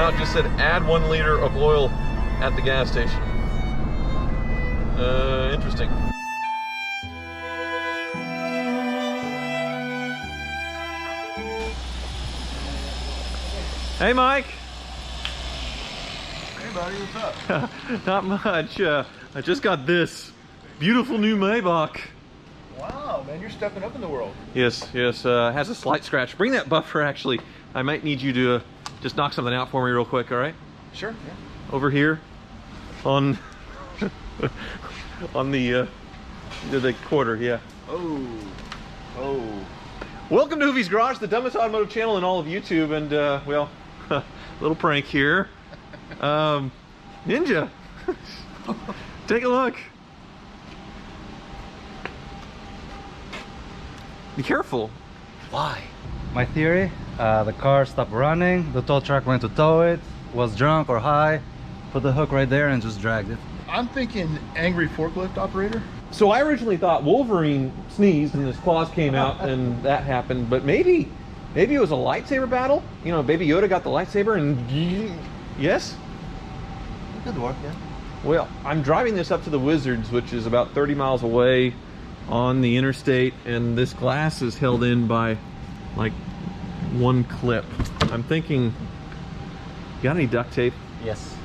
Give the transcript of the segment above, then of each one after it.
now it just said add 1 liter of oil at the gas station. Interesting. Hey, Mike. Hey, buddy, what's up? Not much. I just got this beautiful new Maybach. Wow, man, you're stepping up in the world. Yes, yes. Has a slight scratch. Bring that buffer, actually. I might need you to just knock something out for me real quick, all right? Sure, yeah. Over here on on the quarter, yeah. Oh. Welcome to Hoovie's Garage, the dumbest automotive channel in all of YouTube, and well, little prank here. Ninja, take a look. Be careful. Why? My theory, the car stopped running, the tow truck went to tow it, was drunk or high, put the hook right there and just dragged it. I'm thinking angry forklift operator. So I originally thought Wolverine sneezed and his claws came out and that happened, but maybe it was a lightsaber battle. You know, Baby Yoda got the lightsaber and yes? It could work, yeah. Well, I'm driving this up to the Wizards, which is about 30 miles away on the interstate, and this glass is held in by like 1 clip. I'm thinking, you got any duct tape? Yes.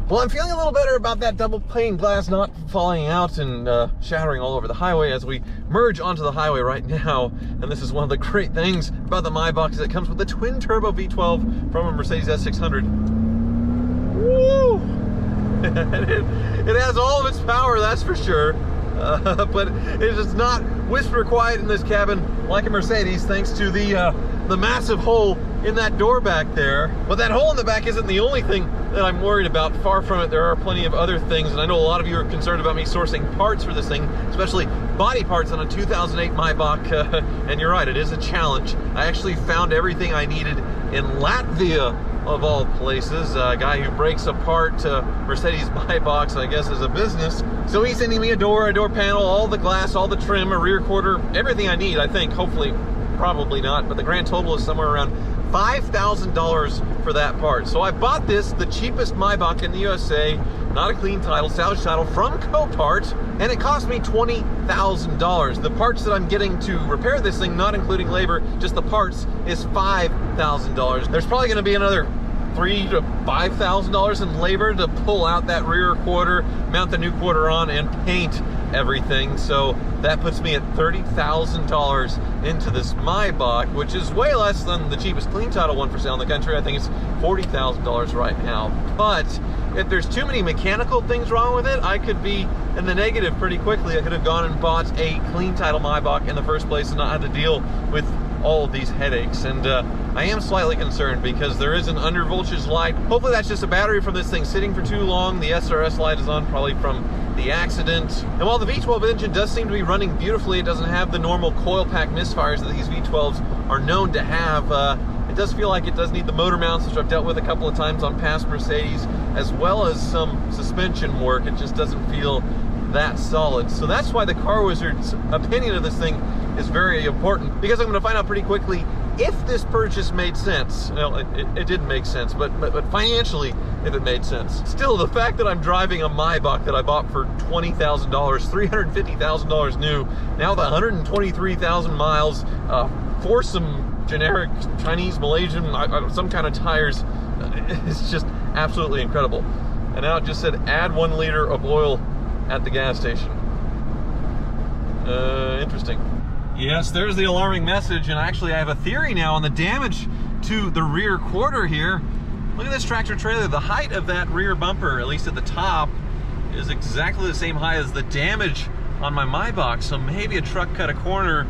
Well, I'm feeling a little better about that double pane glass not falling out and shattering all over the highway as we merge onto the highway right now. And this is one of the great things about the Maybach, is it comes with a twin-turbo V12 from a Mercedes S600. Woo! it has all of its power, that's for sure. But it is not whisper quiet in this cabin like a Mercedes, thanks to the massive hole in that door back there. But that hole in the back isn't the only thing that I'm worried about. Far from it, there are plenty of other things, and I know a lot of you are concerned about me sourcing parts for this thing, especially body parts on a 2008 Maybach, and you're right, it is a challenge. I actually found everything I needed in Latvia, of all places. A guy who breaks apart Mercedes Maybachs, I guess, as a business. So he's sending me a door panel, all the glass, all the trim, a rear quarter, everything I need, I think. Hopefully, probably not, but the grand total is somewhere around $5,000 for that part. So I bought this, the cheapest Maybach in the USA, not a clean title, salvage title, from Copart, and it cost me $20,000. The parts that I'm getting to repair this thing, not including labor, just the parts, is $5,000. There's probably gonna be another $3,000 to $5,000 in labor to pull out that rear quarter, mount the new quarter on, and paint everything. So that puts me at $30,000 into this Maybach, which is way less than the cheapest clean title one for sale in the country. I think it's $40,000 right now. But if there's too many mechanical things wrong with it, I could be in the negative pretty quickly. I could have gone and bought a clean title Maybach in the first place and not had to deal with all of these headaches. And I am slightly concerned because there is an under voltage light. Hopefully that's just a battery from this thing sitting for too long. The SRS light is on, probably from the accident. And while the V12 engine does seem to be running beautifully, it doesn't have the normal coil pack misfires that these V12s are known to have. It does feel like it does need the motor mounts, which I've dealt with a couple of times on past Mercedes, as well as some suspension work. It just doesn't feel that solid. So that's why the Car Wizard's opinion of this thing is very important, because I'm going to find out pretty quickly if this purchase made sense. Well, it didn't make sense, but financially, if it made sense. Still, the fact that I'm driving a Maybach that I bought for $20,000, $350,000 new, now with 123,000 miles, for some generic Chinese, Malaysian, some kind of tires, it's just absolutely incredible. And now it just said add 1 liter of oil at the gas station. Interesting. Yes, there's the alarming message, and actually I have a theory now on the damage to the rear quarter here. Look at this tractor trailer. The height of that rear bumper, at least at the top, is exactly the same height as the damage on my Maybach. So maybe a truck cut a corner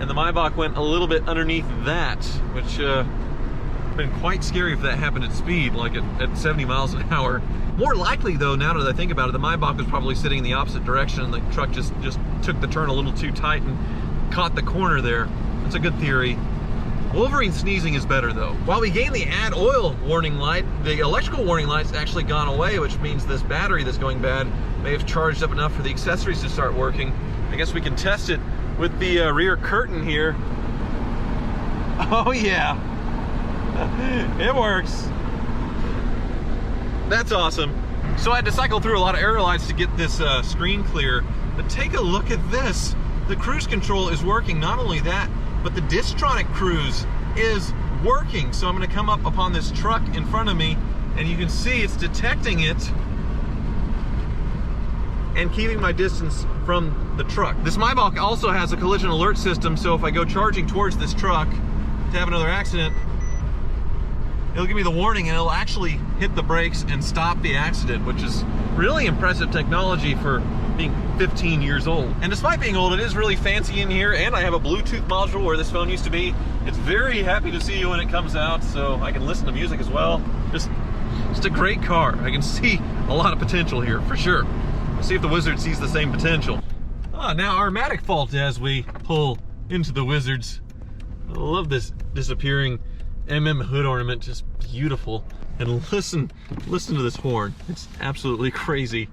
and the Maybach went a little bit underneath that, which would have been quite scary if that happened at speed, like at 70 miles an hour. More likely though, now that I think about it, the Maybach was probably sitting in the opposite direction and the truck just took the turn a little too tight and caught the corner there. That's a good theory. Wolverine sneezing is better though. While we gained the add oil warning light, the electrical warning light's actually gone away, which means this battery that's going bad may have charged up enough for the accessories to start working. I guess we can test it with the rear curtain here. Oh yeah, it works. That's awesome. So I had to cycle through a lot of error lights to get this screen clear, but take a look at this. The cruise control is working. Not only that, but the Distronic cruise is working. So I'm gonna come up upon this truck in front of me, and you can see it's detecting it and keeping my distance from the truck. This Maybach also has a collision alert system, so if I go charging towards this truck to have another accident, it'll give me the warning and it'll actually hit the brakes and stop the accident, which is really impressive technology for being 15 years old. And despite being old, it is really fancy in here, and I have a Bluetooth module where this phone used to be. It's very happy to see you when it comes out, so I can listen to music as well. Just a great car. I can see a lot of potential here, for sure. Let's see if the Wizard sees the same potential. Now our Matic fault as we pull into the Wizards. I love this disappearing hood ornament, just beautiful. And listen to this horn. It's absolutely crazy.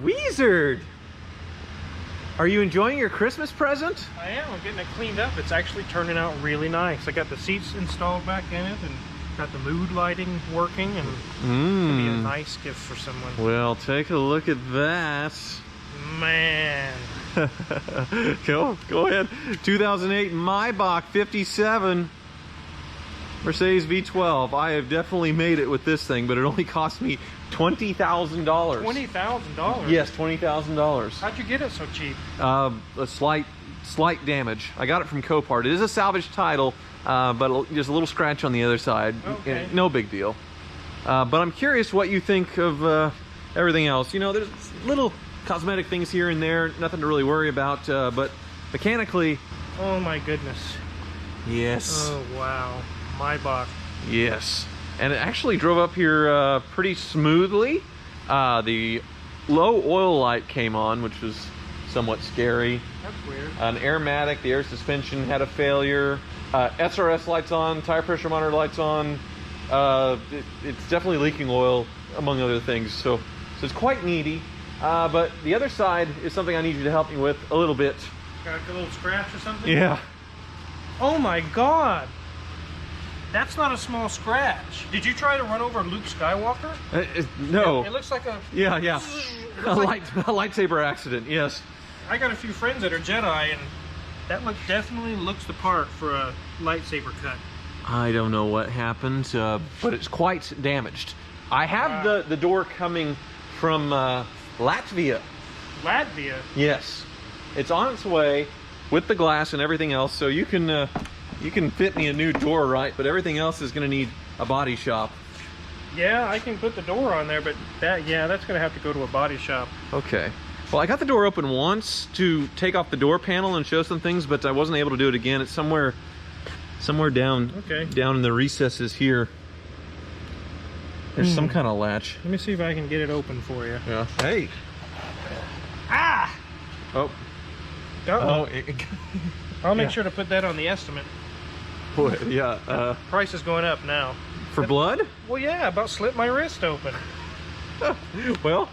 Wizard! Are you enjoying your Christmas present? I am. I'm getting it cleaned up. It's actually turning out really nice. I got the seats installed back in it and got the mood lighting working, and it's gonna be a nice gift for someone. Well, take a look at that. Man. Go ahead. 2008 Maybach 57 Mercedes V12. I have definitely made it with this thing, but it only cost me $20,000. $20,000? Yes, $20,000. How'd you get it so cheap? A slight damage. I got it from Copart. It is a salvage title, but there's a little scratch on the other side. Okay. No big deal. But I'm curious what you think of everything else. You know, there's little cosmetic things here and there, nothing to really worry about, but mechanically... Oh my goodness. Yes. Oh wow. Maybach. Yes. And it actually drove up here pretty smoothly. The low oil light came on, which was somewhat scary. That's weird. An Airmatic, the air suspension had a failure. SRS lights on, tire pressure monitor lights on. It's definitely leaking oil, among other things. So it's quite needy. But the other side is something I need you to help me with a little bit. Got a little scratch or something? Yeah. Oh my god. That's not a small scratch. Did you try to run over Luke Skywalker? No. It looks like a... Yeah. A lightsaber accident, yes. I got a few friends that are Jedi, and that definitely looks the part for a lightsaber cut. I don't know what happened, but it's quite damaged. I have the door coming from Latvia. Latvia? Yes. It's on its way with the glass and everything else, so you can fit me a new door, right? But everything else is going to need a body shop. Yeah, I can put the door on there, but that's going to have to go to a body shop. Okay. Well, I got the door open once to take off the door panel and show some things, but I wasn't able to do it again. It's somewhere down in the recesses here. There's some kind of latch. Let me see if I can get it open for you. Yeah. Hey. Ah! Oh. Uh-oh. I'll make sure to put that on the estimate. Boy, yeah. Price is going up now. For blood? Well, yeah, about slit my wrist open. Well,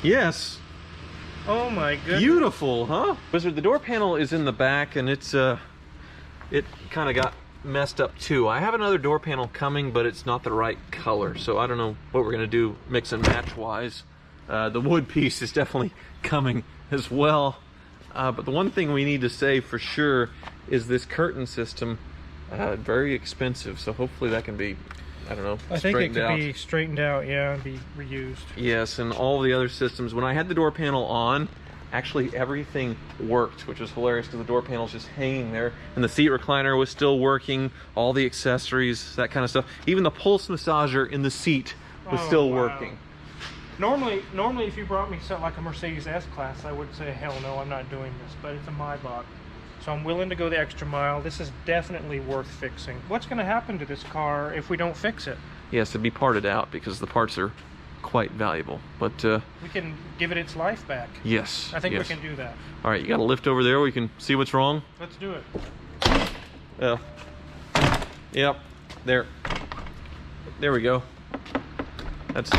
yes. Oh my goodness. Beautiful, huh? Wizard, the door panel is in the back, and it's it kind of got messed up too. I have another door panel coming, but it's not the right color, so I don't know what we're gonna do mix and match wise. The wood piece is definitely coming as well. But the one thing we need to say for sure is this curtain system, very expensive, so hopefully that can be, I don't know, I think it could be straightened out, yeah, and be reused. Yes, and all the other systems. When I had the door panel on, actually everything worked, which was hilarious because the door panel's just hanging there, and the seat recliner was still working, all the accessories, that kind of stuff. Even the pulse massager in the seat was still working. Normally, if you brought me something like a Mercedes S-Class, I would say, hell no, I'm not doing this, but it's a Maybach. So I'm willing to go the extra mile. This is definitely worth fixing. What's going to happen to this car if we don't fix it? Yes, it'd be parted out because the parts are quite valuable. But We can give it its life back. yes, I think yes. we can do that. All right, you got a lift over there where you can see what's wrong. Let's do it. Yeah. Yep. There. There we go. That's.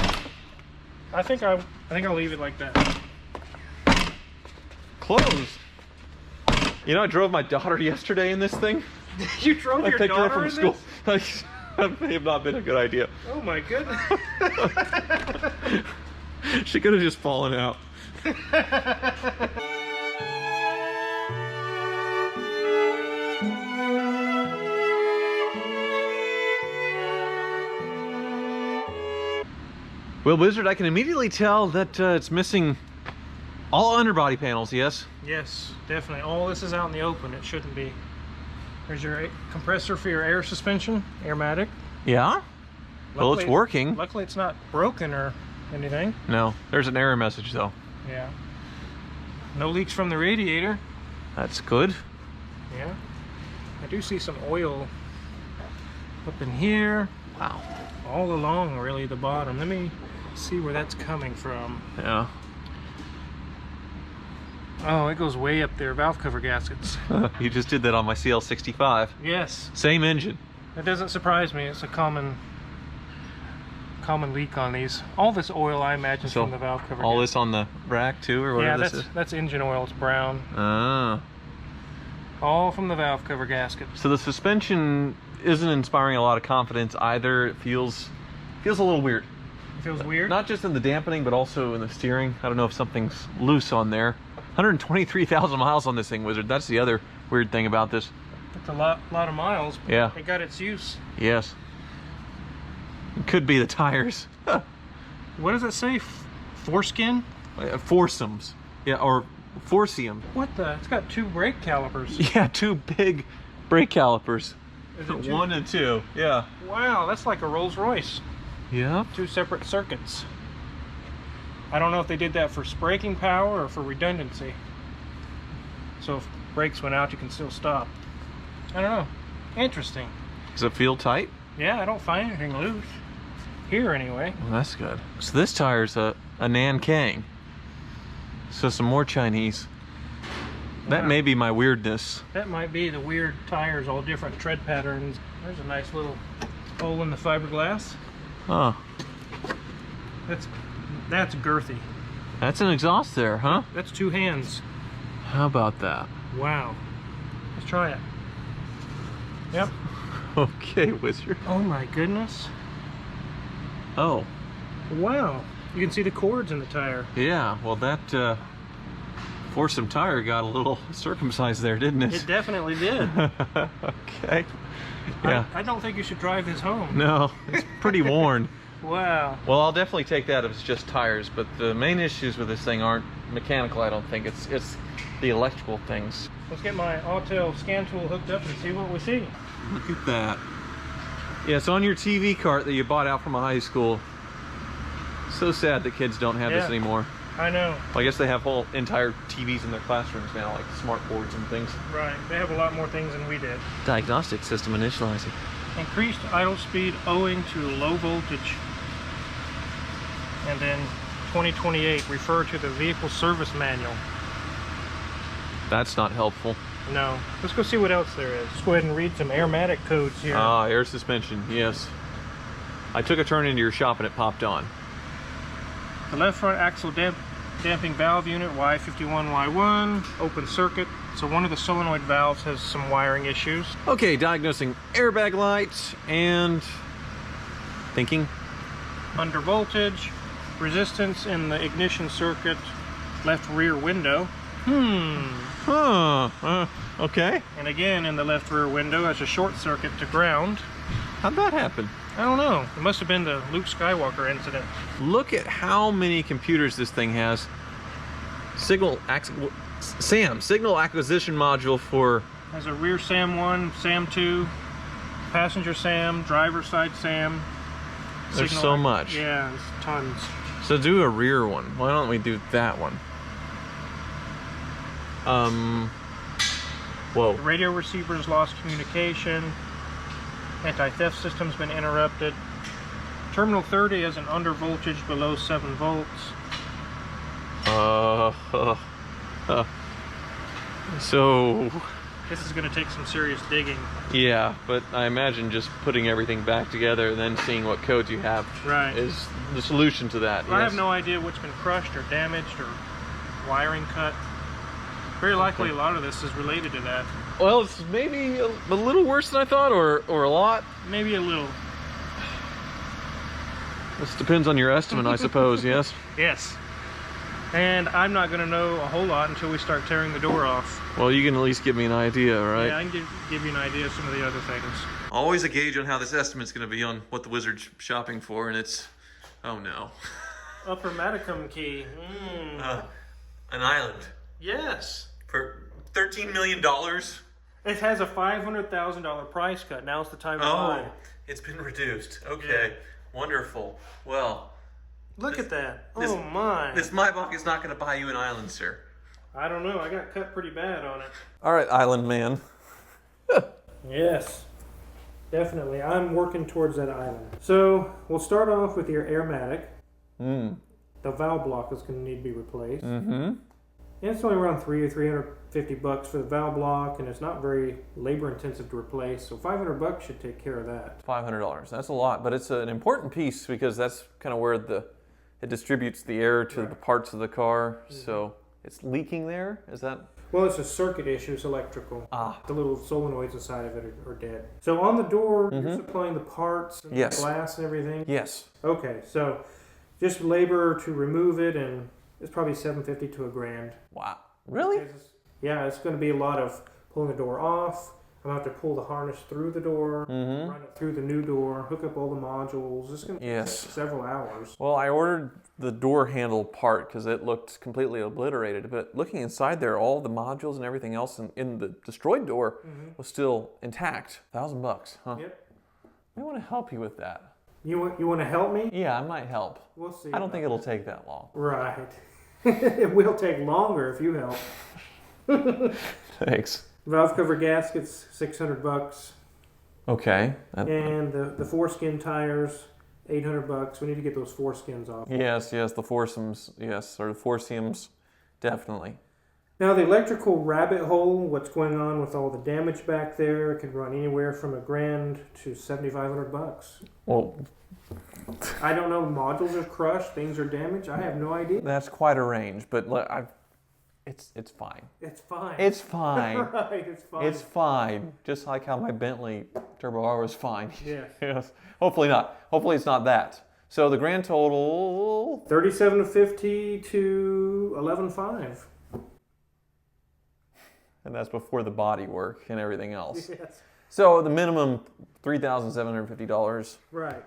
I think I'll leave it like that. Closed. You know, I drove my daughter yesterday in this thing. You drove I your picked her up daughter from in school. this? That may have not been a good idea. Oh my goodness. She could have just fallen out. Well, Wizard, I can immediately tell that it's missing all underbody panels, yes? Yes, definitely. All this is out in the open. It shouldn't be. There's your compressor for your air suspension, Airmatic. Yeah? Well, it's Luckily- working. Luckily, it's not broken or anything. No, there's an error message, though. Yeah. No leaks from the radiator. That's good. Yeah. I do see some oil up in here. Wow. All along, really, the bottom. Let me see where that's coming from. Yeah. Oh, it goes way up there. Valve cover gaskets. You just did that on my CL65. Yes. Same engine. That doesn't surprise me. It's a common leak on these. All this oil, I imagine, So, from the valve cover. all gasket. this on the rack, too, or Yeah, whatever this is? that's engine oil. It's brown. Ah. All from the valve cover gasket. So the suspension isn't inspiring a lot of confidence either. It feels a little weird. It feels weird. Not just in the dampening, but also in the steering. I don't know if something's loose on there. 123,000 miles on this thing, Wizard. That's the other weird thing about this. That's a lot of miles. But Yeah. it got its use. Yes. It could be the tires. What does it say? Foreskin? Foursomes. Yeah, or Forcium. What the? It's got 2 brake calipers. Yeah, 2 big brake calipers. Is it 2? 1 and 2. Yeah. Wow, that's like a Rolls Royce. Yeah. 2 separate circuits. I don't know if they did that for braking power or for redundancy. So if brakes went out, you can still stop. I don't know. Interesting. Does it feel tight? Yeah, I don't find anything loose. Here, anyway. Well, that's good. So this tire's a Nankang. So some more Chinese. That Wow. may be my weirdness. That might be the weird tires, all different tread patterns. There's a nice little hole in the fiberglass. Huh. That's girthy. That's an exhaust there, huh? That's 2 hands. How about that? Wow. Let's try it. Yep. Okay, Wizard. Oh my goodness. Oh, Wow. You can see the cords in the tire. yeah. Well, that Foursome tire got a little circumcised there, didn't it? It definitely did. Okay. Yeah. I don't think you should drive this home. No, it's pretty worn. Wow. Well, I'll definitely take that if it's just tires, but the main issues with this thing aren't mechanical, I don't think. It's the electrical things. Let's get my Autel scan tool hooked up and see what we see. Look at that. Yeah, it's on your TV cart that you bought out from a high school. So sad that kids don't have this Yeah. anymore. I know. Well, I guess they have whole entire TVs in their classrooms now, like smart boards and things. Right. They have a lot more things than we did. Diagnostic system initializing. Increased idle speed owing to low voltage. And then 2028, refer to the vehicle service manual. That's not helpful. No. Let's go see what else there is. Let's go ahead and read some Airmatic codes here. Ah, air suspension, yes. I took a turn into your shop and it popped on. The left front axle damping valve unit, Y51Y1, open circuit. So one of the solenoid valves has some wiring issues. Okay, diagnosing airbag lights and thinking. Under voltage, resistance in the ignition circuit, left rear window. Okay. And again in the left rear window as a short circuit to ground. How'd that happen? I don't know. It must have been the Luke Skywalker incident. Look at how many computers this thing has. Signal acquisition module for... Has a rear SAM1, SAM2, passenger SAM, driver side SAM. There's Signal so much. Yeah, there's tons. So do a rear one. Why don't we do that one? Whoa. The radio receiver's lost communication. Anti-theft system's been interrupted. Terminal 30 has an under voltage below 7 volts. So, This is going to take some serious digging. yeah, but I imagine just putting everything back together and then seeing what codes you have Right. is the solution to that. I have yes? no idea what's been crushed or damaged or wiring cut. Very likely a lot of this is related to that. Well, it's maybe a little worse than I thought, or a lot. Maybe a little. This depends on your estimate, I suppose, yes? Yes. And I'm not going to know a whole lot until we start tearing the door off. Well, you can at least give me an idea, right? Yeah, I can give you an idea of some of the other things. Always a gauge on how this estimate's going to be on what the wizard's shopping for, and it's... Oh, no. Upper Matacum key. An island. Yes. For $13 million? It has a $500,000 price cut. Now's the time to buy. It's been reduced. Okay. Yeah. Wonderful. Well, Look at that. this- Oh my. this Maybach is not going to buy you an island, sir. I don't know. I got cut pretty bad on it. All right, island man. Yes. Definitely. I'm working towards that island. So we'll start off with your airmatic. The valve block is going to need to be replaced. And it's only around $350 for the valve block, and it's not very labor intensive to replace. So $500 should take care of that. $500. That's a lot, but it's an important piece because that's kind of where it distributes the air to the parts of the car. So it's leaking there. Is that? Well, it's a circuit issue. It's electrical. Ah. The little solenoids inside of it are dead. So on the door, you're supplying the parts and Yes. the glass and everything. Yes. Okay, so just labor to remove it, and it's probably $750 to $1,000. Wow. Really? Yeah, it's going to be a lot of pulling the door off. I'm going to have to pull the harness through the door, run it through the new door, hook up all the modules. It's going to take several hours. Well, I ordered the door handle part because it looked completely obliterated. But looking inside there, all the modules and everything else in the destroyed door was still intact. $1,000, huh? Yep. I want to help you with that. You want to help me? Yeah, I might help. We'll see. I don't think it'll take that long. Right. It will take longer if you help. Thanks. Valve cover gaskets, $600. Okay. And the foreskin tires, $800. We need to get those foreskins off. Yes, the foursomes, yes, or the foreseams, definitely. Now the electrical rabbit hole, what's going on with all the damage back there, it could run anywhere from $1,000 to $7,500. Well, I don't know. Modules are crushed, things are damaged. I have no idea. that's quite a range, but it's fine. It's fine. It's fine. Right, it's fine. It's fine. Just like how my Bentley Turbo R was fine. Yes. Yes. Hopefully not. Hopefully it's not that. So the grand total... $3,750 to $11,500. And that's before the body work and everything else. Yes. So the minimum, $3,750. Right.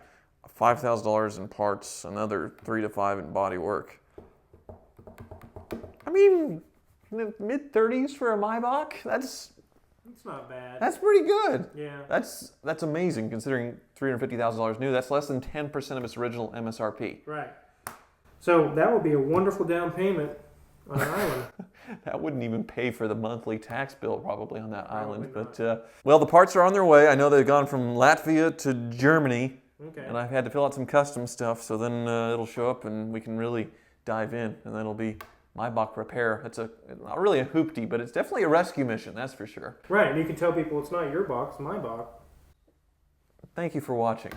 $5,000 in parts, another $3,000 to $5,000 in body work. I mean, mid-30s for a Maybach? It's not bad. That's pretty good. Yeah. That's amazing considering $350,000 new. That's less than 10% of its original MSRP. Right. So that would be a wonderful down payment on an island. That wouldn't even pay for the monthly tax bill probably on that island. not. But well, the parts are on their way. I know they've gone from Latvia to Germany. Okay. And I've had to fill out some custom stuff, so then it'll show up and we can really dive in, and then it'll be Maybach repair. It's not really a hoopty, but it's definitely a rescue mission, that's for sure. Right, and you can tell people it's not your box, it's my box. Thank you for watching.